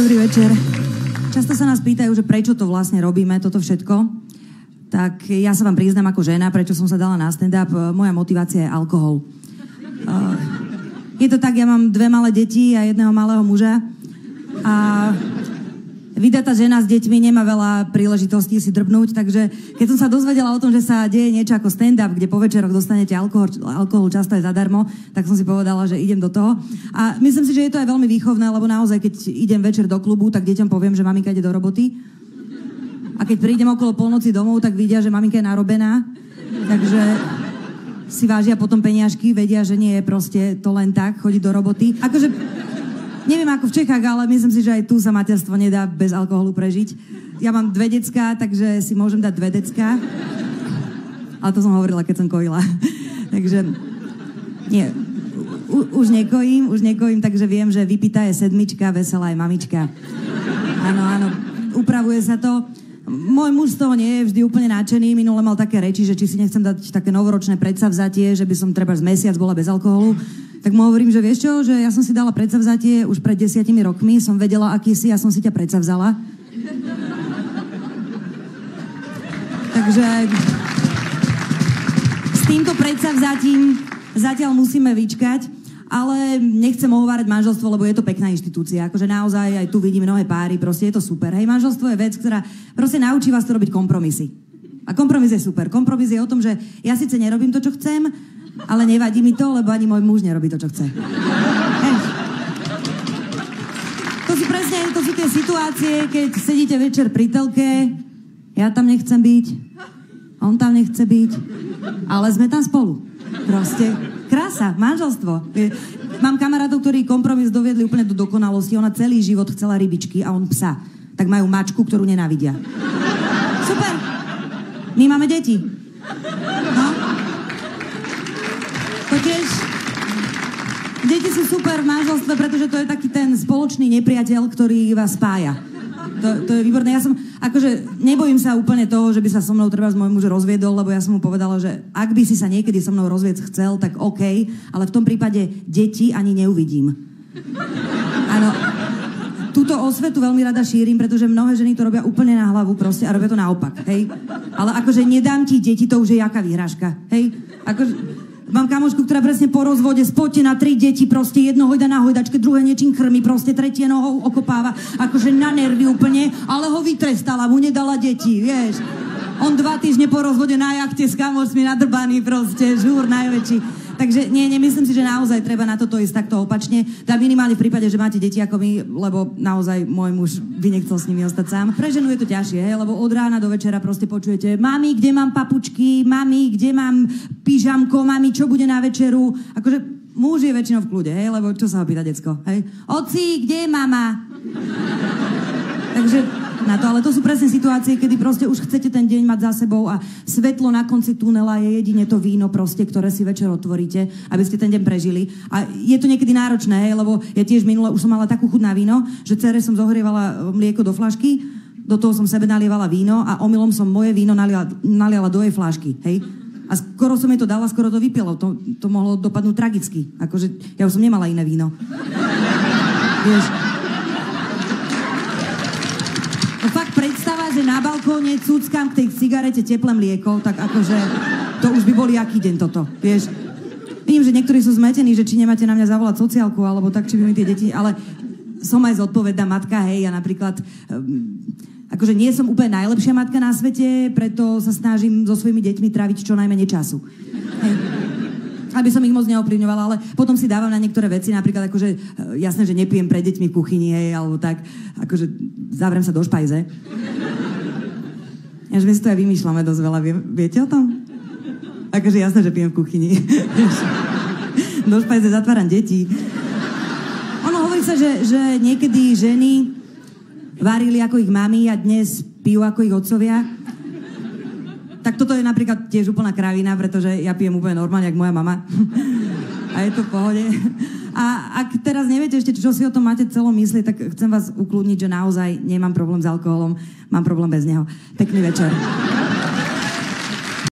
Dobrý večer. Často sa nás pýtajú, že prečo to vlastne robíme, toto všetko. Tak ja sa vám priznám ako žena, prečo som sa dala na stand-up. Moja motivácia je alkohol. Je to tak, ja mám 2 malé deti a 1 malého muža. A vydatá žena s deťmi nemá veľa príležitostí si drbnúť, takže keď som sa dozvedela o tom, že sa deje niečo ako stand-up, kde po večeroch dostanete alkohol často aj zadarmo, tak som si povedala, že idem do toho. A myslím si, že je to aj veľmi výchovné, lebo naozaj, keď idem večer do klubu, tak deťom poviem, že maminka ide do roboty. A keď prídem okolo polnoci domov, tak vidia, že maminka je narobená. Takže si vážia potom peniažky, vedia, že nie je proste to len tak, chodiť do roboty. Akože neviem ako v Čechách, ale myslím si, že aj tu sa materstvo nedá bez alkoholu prežiť. Ja mám 2 decká, takže si môžem dať 2 decká. Ale to som hovorila, keď som kojila. Takže nie, už nekojím, takže viem, že vypitá je 7, veselá je mamička. Áno, upravuje sa to. Môj muž z toho nie je vždy úplne nadšený. Minule mal také reči, že či si nechcem dať také novoročné predsavzatie, že by som treba z mesiac bola bez alkoholu. Tak mu hovorím, že vieš čo, že ja som si dala predsavzatie už pred 10 rokmi, som vedela, aký si, ja som si ťa predsavzala. Takže s týmto predsavzatím zatiaľ musíme vyčkať, ale nechcem ohovárať manželstvo, lebo je to pekná inštitúcia. Akože naozaj aj tu vidím mnohé páry, proste je to super. Hej, manželstvo je vec, ktorá proste naučí vás to robiť kompromisy. A kompromis je super. Kompromis je o tom, že ja síce nerobím to, čo chcem, ale nevadí mi to, lebo ani môj muž nerobí to, čo chce. Hej. To sú tie situácie, keď sedíte večer pri telke, ja tam nechcem byť, on tam nechce byť, ale sme tam spolu. Proste krása, manželstvo. Mám kamarátov, ktorí kompromis doviedli úplne do dokonalosti. Ona celý život chcela rybičky a on psa. Tak majú mačku, ktorú nenávidia. Super. My máme deti. No. To tiež... Deti sú super v manželstve, pretože to je taký ten spoločný nepriateľ, ktorý vás spája. To je výborné. Ja som, akože, nebojím sa úplne toho, že by sa so mnou treba môj muž rozviedol, lebo ja som mu povedala, že ak by si sa niekedy so mnou rozviec chcel, tak OK, ale v tom prípade deti ani neuvidím. Áno. Túto osvetu veľmi rada šírim, pretože mnohé ženy to robia úplne na hlavu proste a robia to naopak, hej. Ale akože nedám ti deti, to už je jaká výhražka, hej. Akože... Mám kamošku, ktorá presne po rozvode spotená 3 deti, proste jedno hojda na hojdačke, druhé niečím krmi, proste tretie nohou okopáva, akože na nervy úplne, ale ho vytrestala, mu nedala deti, vieš. On 2 týždne po rozvode na jachte s kamošmi nadrbaný, proste, žúr najväčší. Takže nie, myslím si, že naozaj treba na toto ísť takto opačne. Tá minimálne v prípade, že máte deti ako my, lebo naozaj môj muž by nechcel s nimi ostať sám. Pre ženu je to ťažšie, hej, lebo od rána do večera proste počujete: mami, kde mám papučky, mami, kde mám pyžamko, mami, čo bude na večeru. Akože muž je väčšinou v kľude, hej, lebo čo sa ho pýta decko, hej? Oci, kde je mama? Takže na to, ale to sú presne situácie, kedy proste už chcete ten deň mať za sebou a svetlo na konci tunela je jedine to víno proste, ktoré si večer otvoríte, aby ste ten deň prežili. A je to niekedy náročné, hej, lebo ja tiež minule už som mala takú chuť na víno, že dcere som zohrievala mlieko do flašky, do toho som sebe nalievala víno a omylom som moje víno naliala do jej flašky, hej. A skoro som jej to dala, skoro to vypilo. To mohlo dopadnúť tragicky. Akože ja už som nemala iné víno. Vieš. No fakt predstava, že na balkóne cuckám k tej cigarete teplé mlieko, tak akože to už by bol jaký deň toto, vieš. Vidím, že niektorí sú zmetení, že či nemáte na mňa zavolať sociálku, alebo tak, či by mi tie deti, ale som aj zodpovedná matka, hej, ja napríklad... Akože nie som úplne najlepšia matka na svete, preto sa snažím so svojimi deťmi tráviť čo najmenej času. Hej. Aby som ich moc neovplyvňovala, ale potom si dávam na niektoré veci, napríklad akože jasné, že nepijem pred deťmi v kuchyni, hej, alebo tak, akože zavriem sa do špajze. Ja, že my si to aj vymýšľame dosť veľa, viete o tom? Akože jasné, že pijem v kuchyni. Do špajze zatváram deti. Ono hovorí sa, že niekedy ženy varili ako ich mami a dnes pijú ako ich otcovia. Tak toto je napríklad tiež úplná kravina, pretože ja pijem úplne normálne, jak moja mama. A je to v pohode. A ak teraz neviete ešte, čo si o tom máte celom myslieť, tak chcem vás ukludniť, že naozaj nemám problém s alkoholom, mám problém bez neho. Pekný večer.